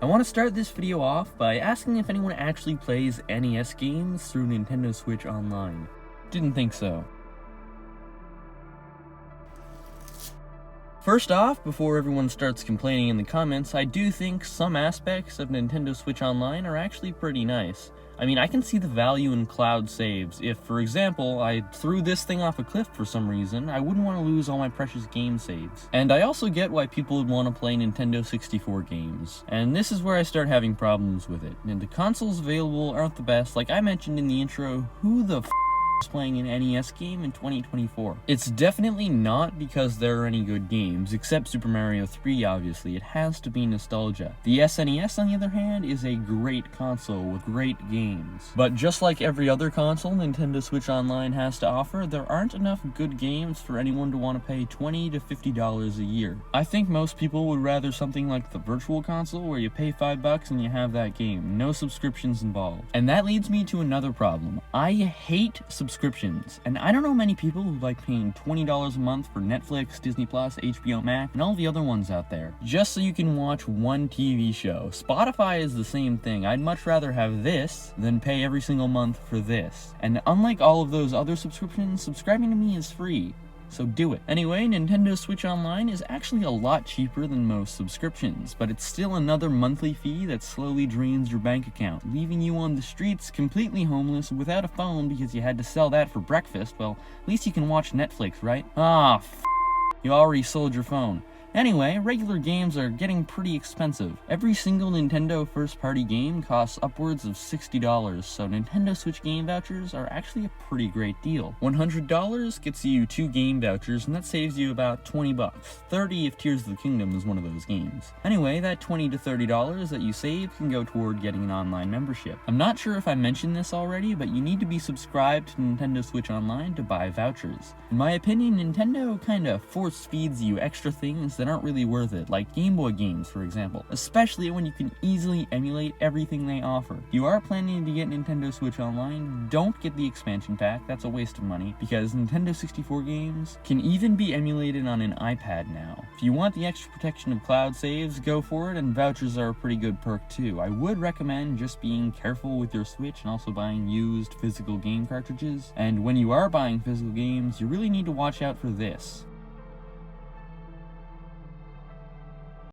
I want to start this video off by asking if anyone actually plays NES games through NintendoSwitch Online. Didn't think so. First off, before everyone starts complaining in the comments, I do think some aspects of NintendoSwitch Online are actually pretty nice. I mean, I can see the value in cloud saves. If, for example, I threw this thing off a cliff for some reason, I wouldn't want to lose all my precious game saves. And I also get why people would want to play Nintendo 64 games. And this is where I start having problems with it. And the consoles available aren't the best. Like I mentioned in the intro, who the f*** is playing an NES game in 2024? It's definitely not because there are any good games, except Super Mario 3 obviously. It has to be nostalgia. The SNES, on the other hand, is a great console with great games. But just like every other console Nintendo Switch Online has to offer, there aren't enough good games for anyone to want to pay $20 to $50 a year. I think most people would rather something like the Virtual Console where you pay $5 and you have that game. No subscriptions involved. And that leads me to another problem. I hate subscriptions, and I don't know many people who like paying $20 a month for Netflix, Disney Plus, HBO Max, and all the other ones out there, just so you can watch one TV show. Spotify is the same thing. I'd much rather have this than pay every single month for this. And unlike all of those other subscriptions, subscribing to me is free. So do it. Anyway, Nintendo Switch Online is actually a lot cheaper than most subscriptions, but it's still another monthly fee that slowly drains your bank account, leaving you on the streets completely homeless without a phone because you had to sell that for breakfast. Well, at least you can watch Netflix, right? Ah, you already sold your phone. Anyway, regular games are getting pretty expensive. Every single Nintendo first-party game costs upwards of $60, so Nintendo Switch game vouchers are actually a pretty great deal. $100 gets you 2 game vouchers, and that saves you about $20. $30 if Tears of the Kingdom is one of those games. Anyway, that $20 to $30 that you save can go toward getting an online membership. I'm not sure if I mentioned this already, but you need to be subscribed to Nintendo Switch Online to buy vouchers. In my opinion, Nintendo kinda force-feeds you extra things that aren't really worth it, like Game Boy games, for example, especially when you can easily emulate everything they offer. If you are planning to get Nintendo Switch Online, don't get the expansion pack. That's a waste of money, because Nintendo 64 games can even be emulated on an iPad now. If you want the extra protection of cloud saves, go for it, and vouchers are a pretty good perk too. I would recommend just being careful with your Switch and also buying used physical game cartridges. And when you are buying physical games, you really need to watch out for this.